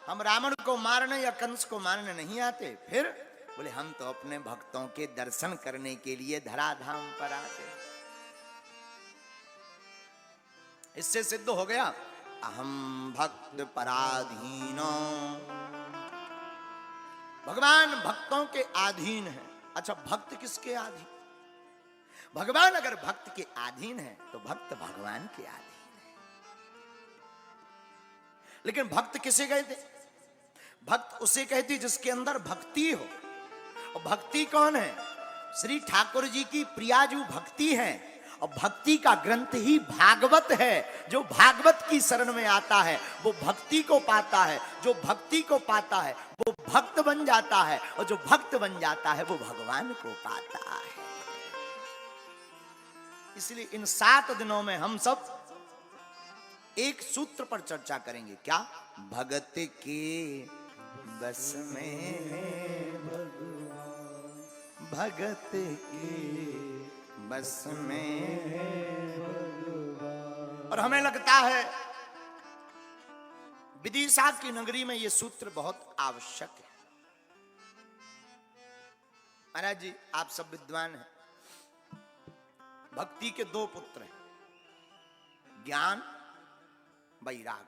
हम रावण को मारने या कंस को मारने नहीं आते। फिर बोले हम तो अपने भक्तों के दर्शन करने के लिए धराधाम पर आते। इससे सिद्ध हो गया अहम भक्त पराधीनो, भगवान भक्तों के अधीन है। अच्छा, भक्त किसके अधीन? भगवान अगर भक्त के अधीन है तो भक्त भगवान के अधीन है। लेकिन भक्त किसे कहते? भक्त उसे कहते जिसके अंदर भक्ति हो। और भक्ति कौन है? श्री ठाकुर जी की प्रियाजू भक्ति है। और भक्ति का ग्रंथ ही भागवत है। जो भागवत की शरण में आता है वो भक्ति को पाता है। जो भक्ति को पाता है वो भक्त बन जाता है। और जो भक्त बन जाता है वो भगवान को पाता है। इसलिए इन 7 दिनों में हम सब एक सूत्र पर चर्चा करेंगे। क्या? भगत के बस में भगवान, भगत के बस में भगवान। और हमें लगता है विदिशा की नगरी में यह सूत्र बहुत आवश्यक है। महाराज जी, आप सब विद्वान हैं। भक्ति के 2 पुत्र हैं, ज्ञान वैराग।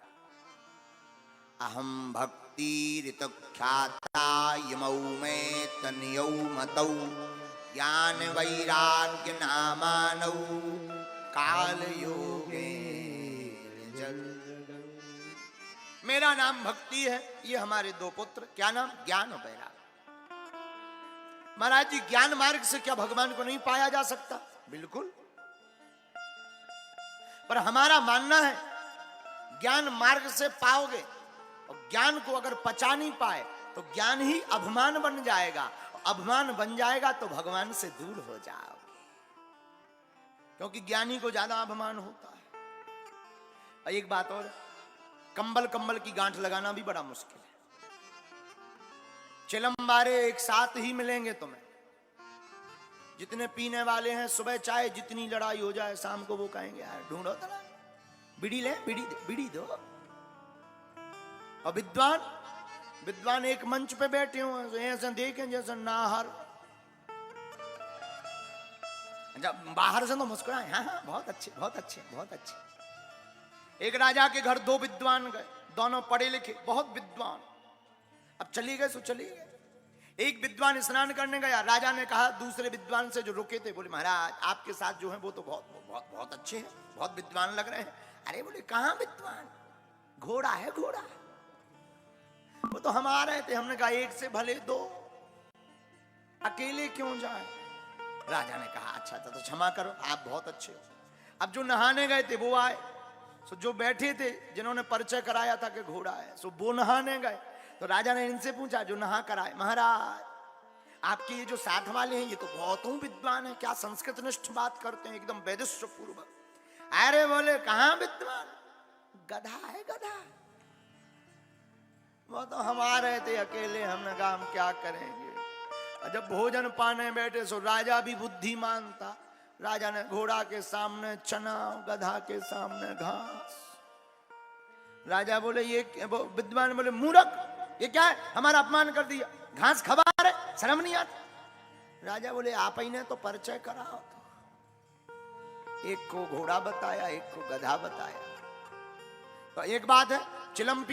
अहम भक्ति ऋतख्याता यमौ में तनयौ मतौ, ज्ञान वैराग्य नामानौ काल योगे जल। मेरा नाम भक्ति है। ये हमारे 2 पुत्र। क्या नाम? ज्ञान और वैराग। महाराज जी, ज्ञान मार्ग से क्या भगवान को नहीं पाया जा सकता? बिल्कुल। पर हमारा मानना है ज्ञान मार्ग से पाओगे, और ज्ञान को अगर पचा नहीं पाए तो ज्ञान ही अभिमान बन जाएगा। अभिमान बन जाएगा तो भगवान से दूर हो जाओगे, क्योंकि ज्ञानी को ज्यादा अभिमान होता है। और एक बात और, कंबल की गांठ लगाना भी बड़ा मुश्किल है। चिलम्बारे एक साथ ही मिलेंगे तुम्हें। जितने पीने वाले हैं, सुबह चाहे जितनी लड़ाई हो जाए, शाम को वो कहेंगे यार ढूंढो तो ना, बीड़ी ले, बीड़ी दो। और विद्वान एक मंच पे बैठे हो, ऐसे देखें जैसे नाहर, जब बाहर से तो मुस्कुराए, हाँ बहुत अच्छे बहुत अच्छे बहुत अच्छे। एक राजा के घर 2 विद्वान गए, दोनों पढ़े लिखे, बहुत विद्वान। अब चली गए सो चली गए। एक विद्वान स्नान करने गया। राजा ने कहा दूसरे विद्वान से जो रुके थे, बोले महाराज आपके साथ जो है वो तो बहुत अच्छे हैं, बहुत विद्वान लग रहे हैं। अरे बोले कहाँ विद्वान? घोड़ा है, घोड़ा। वो तो हम आ रहे थे, हमने कहा एक से भले 2, अकेले क्यों जाए? राजा ने कहा अच्छा तो क्षमा करो, आप बहुत अच्छे हो। अब जो नहाने गए थे वो आए, सो जो बैठे थे जिन्होंने परिचय कराया था कि घोड़ा है, सो वो नहाने गए। तो राजा ने इनसे पूछा जो नहा कर आए, महाराज आपके ये जो साथ वाले हैं ये तो बहुत विद्वान है, क्या संस्कृत निष्ठ बात करते हैं, एकदम वैदिश्य पूर्वक। अरे बोले कहाँ विद्वान? गधा है, गधा। वो तो हम आ रहे थे अकेले, हमने कहा हम क्या करेंगे। और जब भोजन पाने बैठे सो राजा भी बुद्धिमान था। राजा ने घोड़ा के सामने चना, गधा के सामने घास। राजा बोले ये, विद्वान बोले मूर्ख, ये क्या है, हमारा अपमान कर दिया, घास खबा रहे, शर्म नहीं आती। राजा बोले आप ही ने तो परिचय कराओ। एक को घोड़ा बताया, एक को गधा बताया। तो एक बात है, चिलम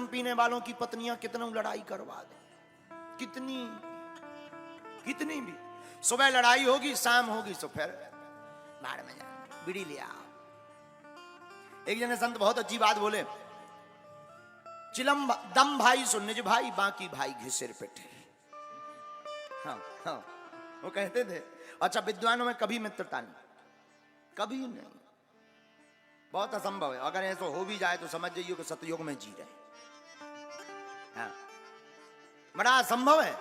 पीने वालों की पत्नियां कितना लड़ाई करवा दे, कितनी भी। सुबह लड़ाई होगी, शाम होगी, सो फिर बाढ़ में जाना, बीड़ी ले आओ। एक जने संत बहुत अच्छी बात बोले, चिलम दम भाई सो निज भाई, बाकी भाई घिसिर पिटे। हाँ, वो कहते थे। अच्छा, विद्वानों में कभी मित्रता नहीं, कभी नहीं, बहुत असंभव है। अगर ऐसा हो भी जाए तो समझ जाइए कि सतयुग में जी रहे। हाँ, बड़ा असंभव है।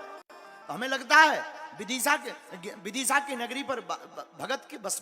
हमें लगता है विदिशा की नगरी पर भगत के बस